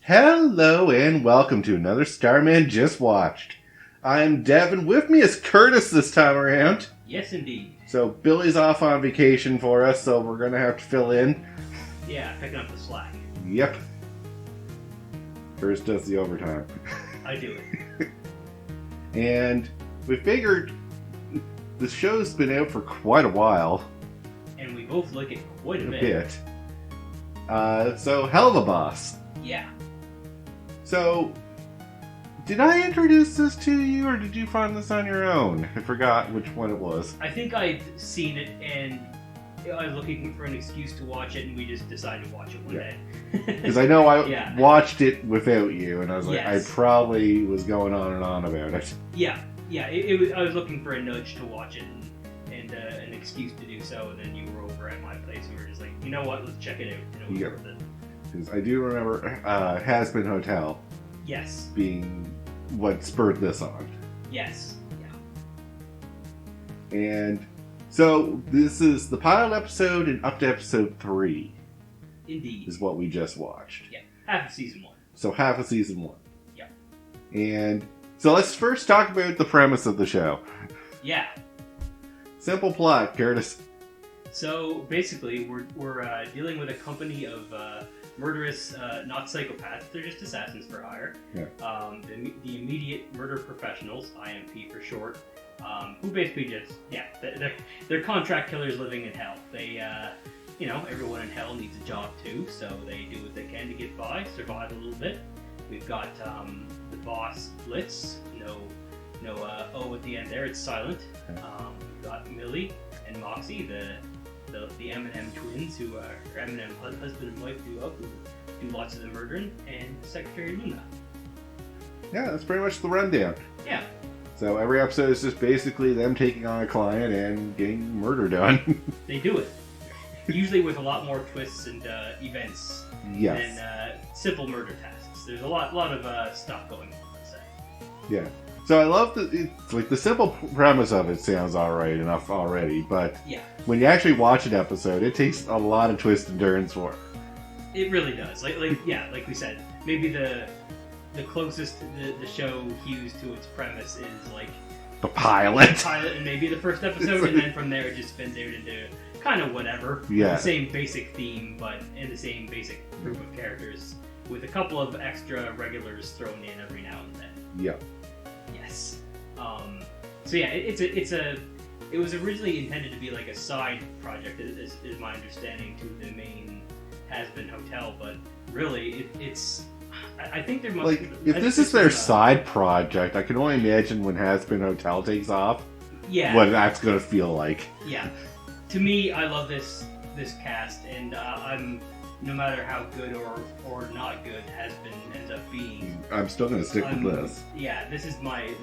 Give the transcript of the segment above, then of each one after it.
Hello and welcome to another Starman Just Watched. I'm Devin. With me is Curtis this time around. Yes, indeed. So Billy's off on vacation for us, so we're going to have to fill in. Yeah, picking up the slack. Yep. Curtis does the overtime. I do it. And we figured the show's been out for quite a while. And we both like it quite a bit. So Helluva Boss. Yeah. So, did I introduce this to you, or did you find this on your own? I forgot which one it was. I think I'd seen it, and I was looking for an excuse to watch it, and we just decided to watch it one day. Because I know I watched it without you, and I was like, Yes. I probably was going on and on about it. Yeah. I was looking for a nudge to watch it, and an excuse to do so, and then you were over at my place, and we were just like, you know what, let's check it out, and it was worth it. Because I do remember Has Been Hotel Yes. being what spurred this on. Yes. Yeah. And so this is the pilot episode and up to episode 3. Indeed. Is what we just watched. Yeah. Half of season 1. So half of season 1. Yeah. And so let's first talk about the premise of the show. Yeah. Simple plot, Curtis. So basically, we're dealing with a company of murderous, not psychopaths. They're just assassins for hire. Yeah. The immediate murder professionals, IMP for short, who basically just they're contract killers living in hell. They everyone in hell needs a job too, so they do what they can to get by, survive a little bit. We've got the boss Blitz. No O at the end there. It's silent. We've got Millie and Moxie, the M&M twins, who are M&M husband and wife duo, who do lots of the murdering, and Secretary Luna. Yeah, that's pretty much the rundown. Yeah. So every episode is just basically them taking on a client and getting murder done. They do it. Usually with a lot more twists and events than simple murder tasks. There's a lot of stuff going on, let's say. Yeah. So I love the simple premise of it sounds alright enough already, but when you actually watch an episode, it takes a lot of twists and turns for it. It really does. Like we said, maybe the closest the show hews to its premise is like the pilot. And maybe the first episode, and then from there it just spins out into kind of whatever. Yeah. The same basic theme, but in the same basic group of characters, with a couple of extra regulars thrown in every now and then. Yeah. Yes. So yeah, it was originally intended to be like a side project, is my understanding, to the main Has Been Hotel, but really it's. I think there must. If this is their side project, I can only imagine when Has Been Hotel takes off. Yeah. What that's gonna feel like. Yeah. To me, I love this cast, and I'm. No matter how good or not good ends up being, I'm still gonna stick with this. Yeah, this is my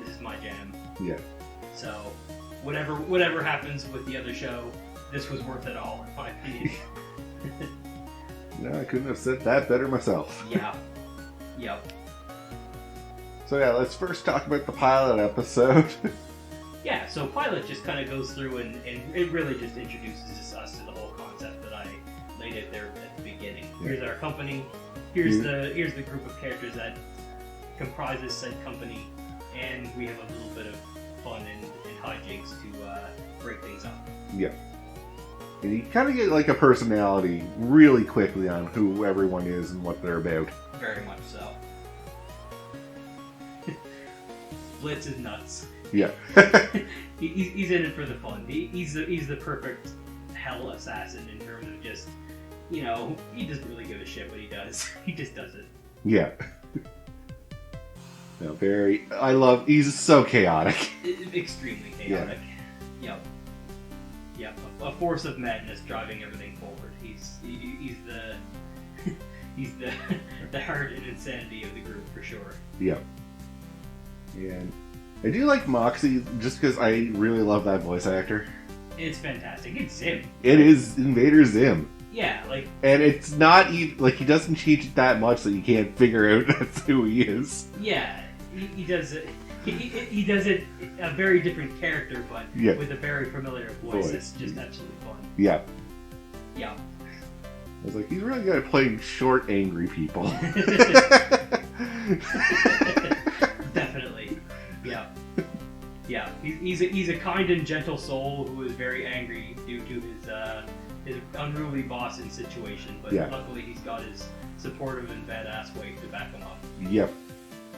jam. Yeah. So, whatever happens with the other show, this was worth it all, in my opinion. No, I couldn't have said that better myself. Yeah. Yep. So yeah, let's first talk about the pilot episode. Yeah, so pilot just kind of goes through and it really just introduces us to the whole concept that I laid out there at the beginning. Yeah. Here's our company. Here's the group of characters that comprises said company, and we have a little bit of fun and hijinks to break things up. Yeah. And you kind of get like a personality really quickly on who everyone is and what they're about. Very much so. Blitz is nuts. Yeah. He's in it for the fun. He's the perfect hell assassin in terms of just, he doesn't really give a shit what he does. He just does it. Yeah. No, he's so chaotic. Extremely chaotic. Yeah. Yep. A force of madness driving everything forward. He's the heart and insanity of the group for sure. Yep. And I do like Moxie just because I really love that voice actor. It's fantastic. It's Zim. It is Invader Zim. Yeah, and it's not even he doesn't change it that much that you can't figure out that's who he is. Yeah, he does it. He does it a very different character, but with a very familiar voice. It's just absolutely fun. Yeah. Yeah. I was like, he's really good at playing short, angry people. Definitely. Yeah. Yeah. He's a kind and gentle soul who is very angry due to his unruly boss in situation, but luckily he's got his supportive and badass wife to back him up. Yep.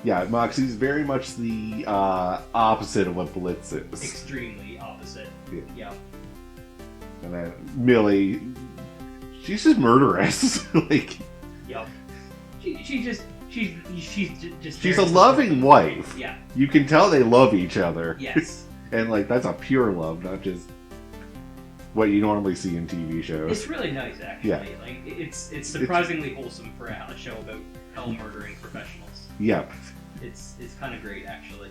Yeah, Moxie's very much the opposite of what Blitz is. Extremely opposite. Yeah. And then Millie, she's just murderous. Like. Yep. She's just. She's a loving wife. Yeah. You can tell they love each other. Yes. And like that's a pure love, not just what you normally see in TV shows. It's really nice, actually. Yeah. Like it's surprisingly wholesome for a show about hell murdering professionals. Yep. It's kind of great, actually.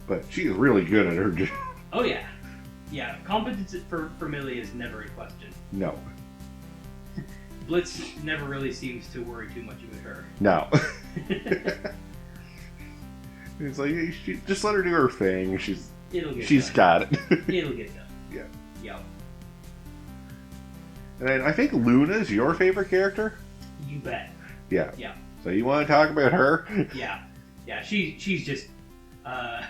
But she's really good at her job. Oh yeah, yeah. Competence for Millie is never in question. No. Blitz never really seems to worry too much about her. No. It's like just let her do her thing. She's got it. It'll get done. Yeah. Yep. And I think Luna's your favorite character. You bet. Yeah. Yeah. So you want to talk about her? Yeah. Yeah. She's just a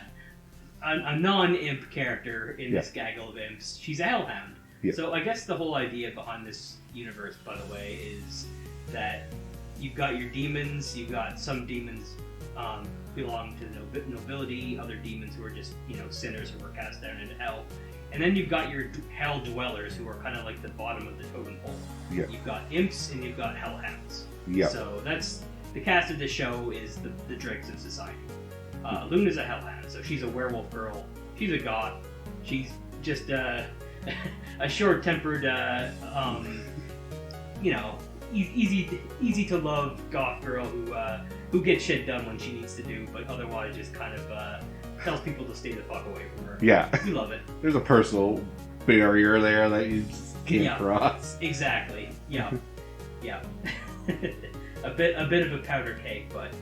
non-imp character in this gaggle of imps. She's a hellhound. Yeah. So I guess the whole idea behind this universe, by the way, is that you've got your demons. You've got some demons belong to the nobility, other demons who are just sinners who were cast down into hell, and then you've got your hell dwellers who are kind of like the bottom of the totem pole. Yeah. You've got imps and you've got hellhounds. Yeah. So that's the cast of this show is the dregs of society. Luna's a hellhound, so she's a werewolf girl. She's a goth. She's just a short-tempered, easy to love goth girl who gets shit done when she needs to do, but otherwise just kind of tells people to stay the fuck away from her. Yeah, we love it. There's a personal barrier there that you just can't cross. Exactly. Yeah. Yeah. a bit of a powder cake, but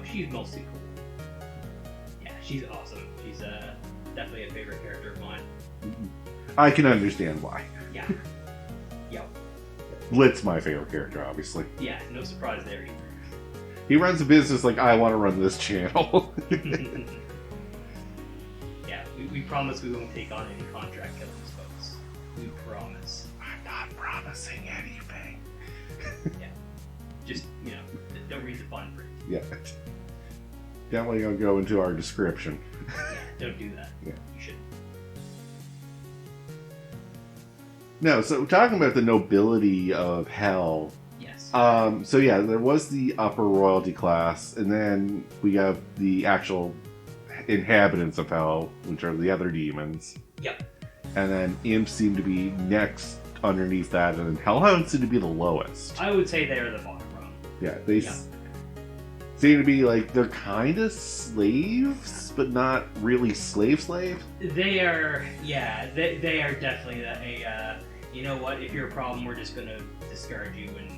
she's mostly cool. Yeah, she's awesome. She's definitely a favorite character of mine. I can understand why. Yeah. Yep. Blitz, my favorite character, obviously. Yeah, no surprise there either. He runs a business like I want to run this channel. Yeah, we promise we won't take on any contract killings, folks. We promise. I'm not promising anything. Yeah. Just, don't read the fine print. Yeah. Definitely gonna go into our description. Yeah, don't do that. Yeah. You shouldn't. No, so talking about the nobility of hell. Yes. So yeah, there was the upper royalty class, and then we have the actual inhabitants of hell, which are the other demons. Yep. And then imps seem to be next underneath that, and then hellhounds seem to be the lowest. I would say they are the bottom rung. Yeah, they seem to be like, they're kind of slaves, but not really slave. They are, they are definitely you know what, if you're a problem, we're just going to discard you and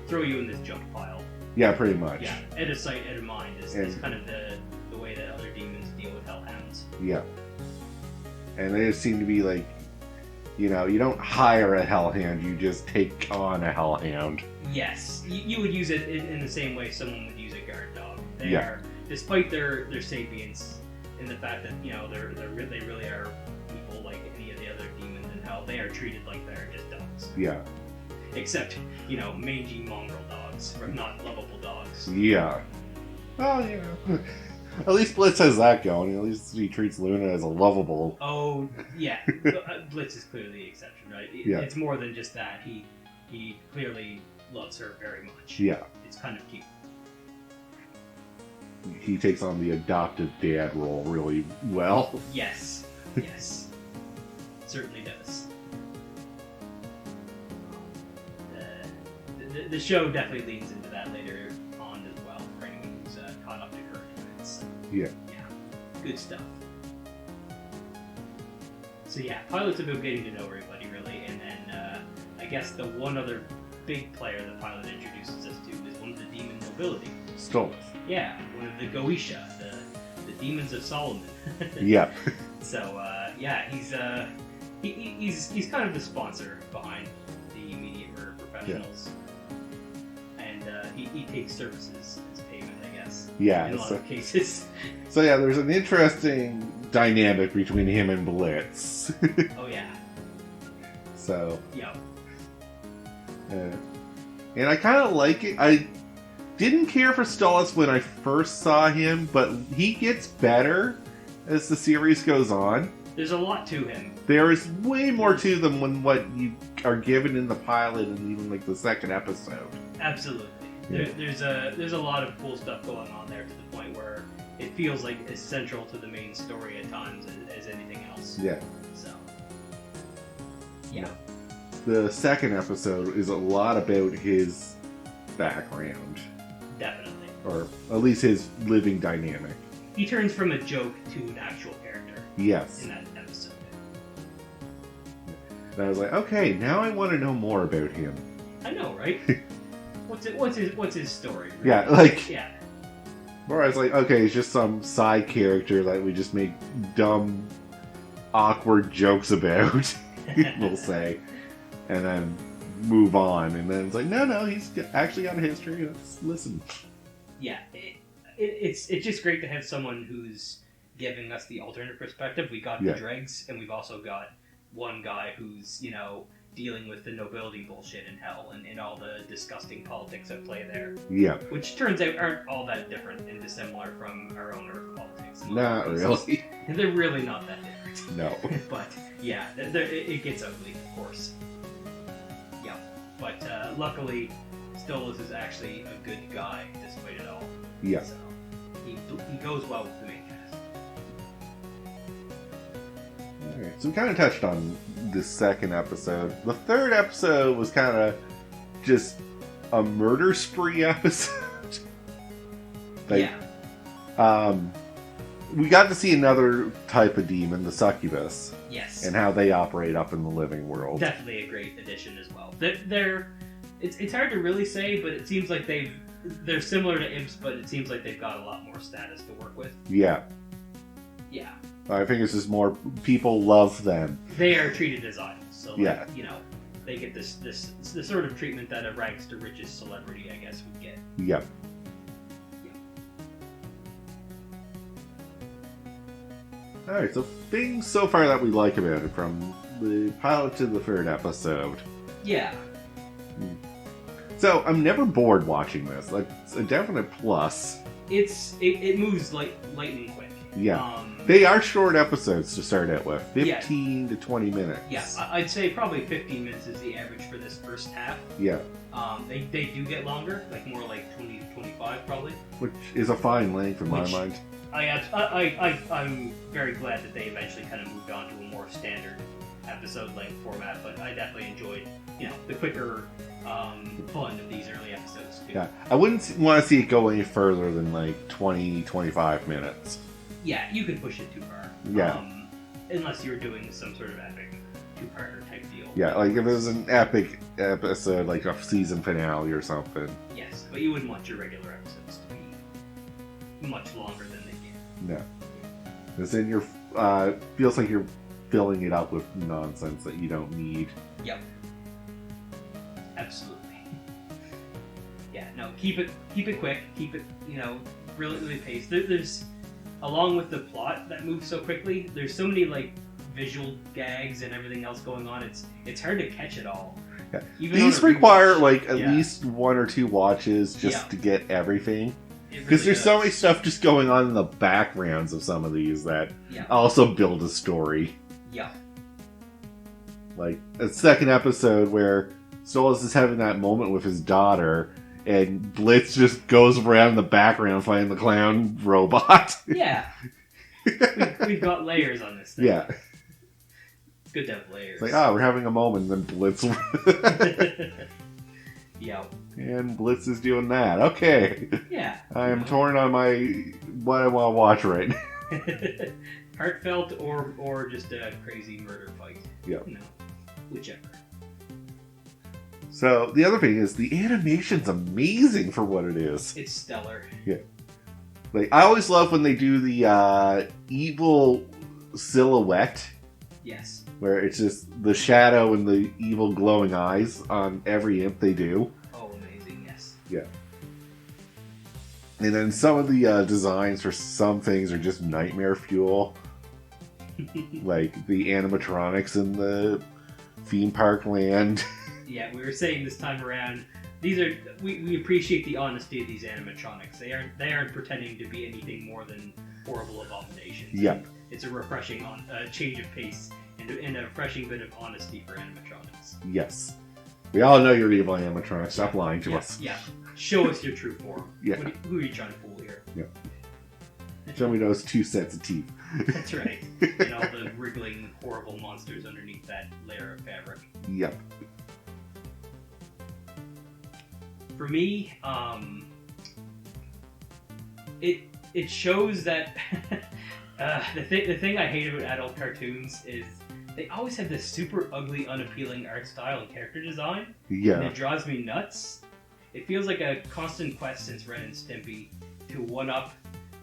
throw you in this junk pile. Yeah, pretty much. Yeah, out of sight, out of mind is kind of the way that other demons deal with hellhounds. Yeah. And they just seem to be like, you don't hire a hellhound, you just take on a hellhound. Yes, you would use it in the same way someone would use a guard dog. They are, despite their sapience, in the fact that they really are people like any of the other demons in hell. They are treated like they're just dogs. Yeah. Except mangy mongrel dogs, or not lovable dogs. Yeah. Oh, at least Blitz has that going. At least he treats Luna as a lovable. Oh yeah, Blitz is clearly the exception, right? It's more than just that. He clearly loves her very much. Yeah. It's kind of cute. He takes on the adoptive dad role really well. Yes. Yes. Certainly does. The show definitely leans into that later on as well, for anyone who's caught up to current events. Yeah. Yeah. Good stuff. So yeah, pilot's about getting to know everybody, really, and then I guess the one other big player the pilot introduces us to is one of the demon nobility. Stolth. Yeah, one of the Goetia, the demons of Solomon. Yep. So he's kind of the sponsor behind professionals. Yeah. And he takes services as payment, I guess. Yeah. In a lot of cases. So yeah, there's an interesting dynamic between him and Blitz. Oh yeah. So. Yeah. And I kind of like it. I didn't care for Stolas when I first saw him, but he gets better as the series goes on. There's a lot to him. There is way more to them than what you are given in the pilot and even like the second episode. Absolutely. Yeah. There's a lot of cool stuff going on there to the point where it feels like as central to the main story at times as anything else. Yeah. So. Yeah. The second episode is a lot about his background. Definitely. Or at least his living dynamic. He turns from a joke to an actual character. Yes. In that episode. And I was like, okay, now I want to know more about him. I know, right? What's his story? Really? Yeah, like... Yeah. Or I was like, okay, it's just some side character that we just make dumb, awkward jokes about, we'll say. And then move on. And then it's like, no, he's actually got a history. Let's listen. Yeah, it's just great to have someone who's giving us the alternate perspective. We got the dregs, and we've also got one guy who's, dealing with the nobility bullshit in hell and all the disgusting politics at play there. Yeah. Which turns out aren't all that different and dissimilar from our own Earth politics. Not really. They're really not that different. No. But, yeah, it gets ugly, of course. Yeah. But, luckily, Stolas is actually a good guy, despite it all. Yeah. So, he goes well with the main cast. Alright, so we kind of touched on the second episode. The third episode was kind of just a murder spree episode. Yeah. We got to see another type of demon, the succubus. Yes. And how they operate up in the living world. Definitely a great addition as well. It's hard to really say, but it seems like they're similar to imps, but it seems like they've got a lot more status to work with. Yeah. Yeah. I think it's just more people love them. They are treated as idols, so yeah. They get this sort of treatment that a rags to riches celebrity, I guess, would get. Yep. Yeah. Alright, so things so far that we like about it, from the pilot to the third episode. Yeah. So, I'm never bored watching this. Like, it's a definite plus. It moves like lightning quick. Yeah. They are short episodes to start out with. 15 to 20 minutes. Yeah, I'd say probably 15 minutes is the average for this first half. Yeah. They do get longer, like more like 20 to 25 probably. Which is a fine length in my mind. I'm very glad that they eventually kind of moved on to a more standard episode length format, but I definitely enjoyed, the quicker fun of these early episodes too. Yeah, I wouldn't want to see it go any further than like 20, 25 minutes. Yeah, you can push it too far. Yeah. Unless you're doing some sort of epic two-parter type deal. Yeah, like if it was an epic episode, like a season finale or something. Yes, but you wouldn't want your regular episodes to be much longer than they get. No. Because then you're, feels like you're filling it up with nonsense that you don't need. Yep. Absolutely. Yeah, no, keep it quick, keep it, brilliantly paced. There's along with the plot that moves so quickly, there's so many like visual gags and everything else going on. It's hard to catch it all. Yeah. These require like at yeah. least one or two watches just to get everything. Because really there's so many stuff just going on in the backgrounds of some of these that also build a story. Yeah. Like a second episode where Stolas is having that moment with his daughter, and Blitz just goes around in the background playing the clown robot. Yeah. We've got layers on this thing. Yeah. It's good to have layers. It's like, we're having a moment, and then Blitz... Yeah. And Blitz is doing that. Okay. Yeah. I am torn on what I want to watch right now. Heartfelt or just a crazy murder fight. Yeah. Whichever. So, the other thing is, the animation's amazing for what it is. It's stellar. Yeah. Like, I always love when they do the evil silhouette. Yes. where it's just the shadow and the evil glowing eyes on every imp they do. Oh, amazing! Yes. Yeah. And then some of the designs for some things are just nightmare fuel. Like the animatronics in the theme park land. Yeah, we were saying this time around, we appreciate the honesty of these animatronics. They aren't pretending to be anything more than horrible abominations. Yep. It's a refreshing change of pace and a refreshing bit of honesty for animatronics. Yes. We all know you're evil animatronics. Stop lying to us. Yeah. Show us your true form. Yeah. Who are you trying to fool here? Yeah. Show me those 2 sets of teeth. That's right. And all the wriggling, horrible monsters underneath that layer of fabric. Yep. For me, it shows that the thing I hate about adult cartoons is they always have this super ugly, unappealing art style and character design. Yeah. And it drives me nuts. It feels like a constant quest since Ren and Stimpy to one-up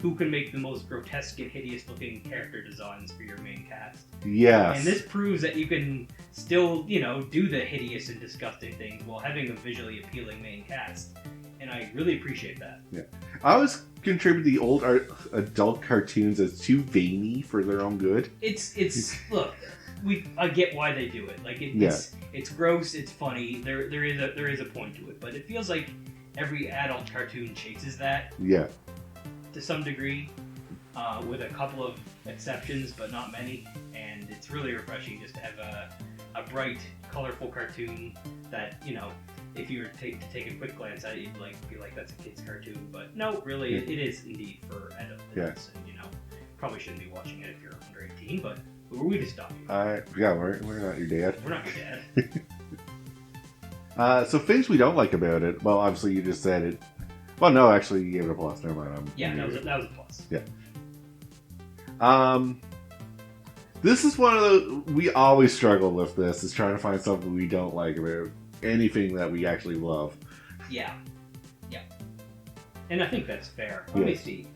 who can make the most grotesque and hideous-looking character designs for your main cast. Yes. And this proves that you can still, do the hideous and disgusting things while having a visually appealing main cast. And I really appreciate that. Yeah. I always contribute the old adult cartoons as too veiny for their own good. It's look, I get why they do it. Like it's gross, it's funny. There is a point to it, but it feels like every adult cartoon chases that. Yeah. To some degree, with a couple of exceptions, but not many. And it's really refreshing just to have a bright, colorful cartoon that, if you were to take a quick glance at it, you'd be like, that's a kid's cartoon. But no, really, it is indeed for adults. Yes. And, probably shouldn't be watching it if you're under 18, but who are we to stop you? Yeah, we're not your dad. We're not your dad. So things we don't like about it, well, obviously you just said it. Well, no, actually, you gave it a plus. Never mind. That was a plus. Yeah. This is one of the... We always struggle with this, is trying to find something we don't like about anything that we actually love. Yeah. Yeah. And I think that's fair. Let me see.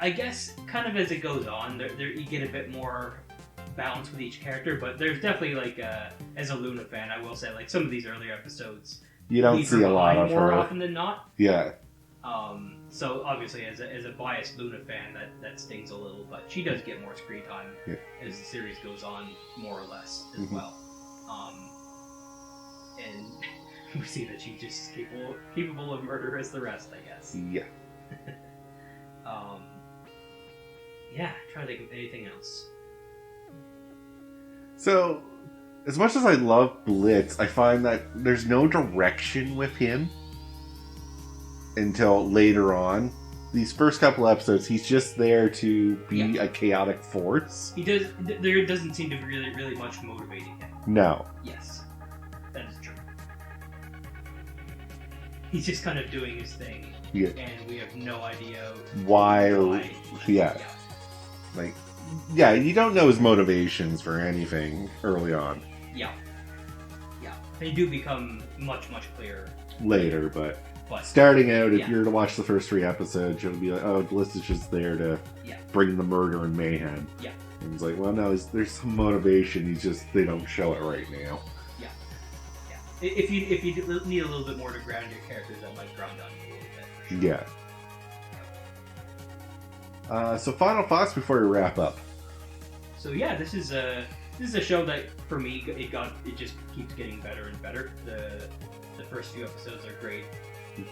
I guess, kind of as it goes on, there you get a bit more balance with each character, but there's definitely, as a Luna fan, I will say, some of these earlier episodes, you don't see a lot of more her often than not. Yeah. So obviously, as a biased Luna fan, that stings a little, but she does get more screen time as the series goes on, more or less as well. And we see that she's just capable of murder as the rest, I guess. Yeah. Yeah, trying to think of anything else. So, as much as I love Blitz, I find that there's no direction with him until later on. These first couple episodes, he's just there to be a chaotic force. There doesn't seem to be really much motivating him. No. Yes, that is true. He's just kind of doing his thing. Yeah. And we have no idea why. Yeah. You don't know his motivations for anything early on. Yeah. They do become much clearer later, but starting out, if you're to watch the first 3 episodes, you'll be like, oh, Bliss is just there to bring the murder and mayhem. Yeah. And it's like, well, no, there's some motivation. They don't show it right now. Yeah. If you need a little bit more to ground your characters, that might ground on you a little bit. For sure. Yeah. So final thoughts before we wrap up. So yeah, this is a show that for me it just keeps getting better and better. The first few episodes are great.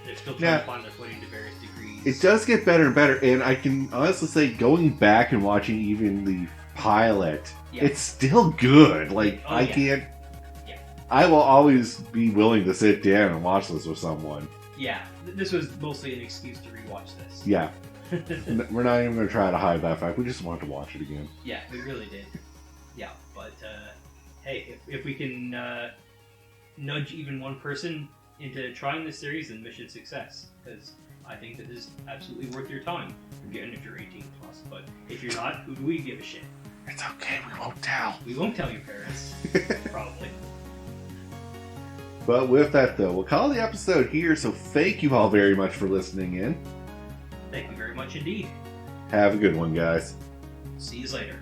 They're still trying to find their footing to various degrees. It does get better and better, and I can honestly say, going back and watching even the pilot, it's still good. I can't. Yeah. I will always be willing to sit down and watch this with someone. Yeah, this was mostly an excuse to rewatch this. Yeah. We're not even going to try to hide that fact. We just want to watch it again. Yeah, we really did. Yeah, but hey, if we can nudge even one person into trying this series, then mission success. Because I think that is absolutely worth your time. Again, if you're 18 plus. But if you're not, who do we give a shit? It's okay, we won't tell. We won't tell your parents. Probably. But with that, though, we'll call the episode here. So thank you all very much for listening in. Thank you very much indeed. Have a good one, guys. See you later.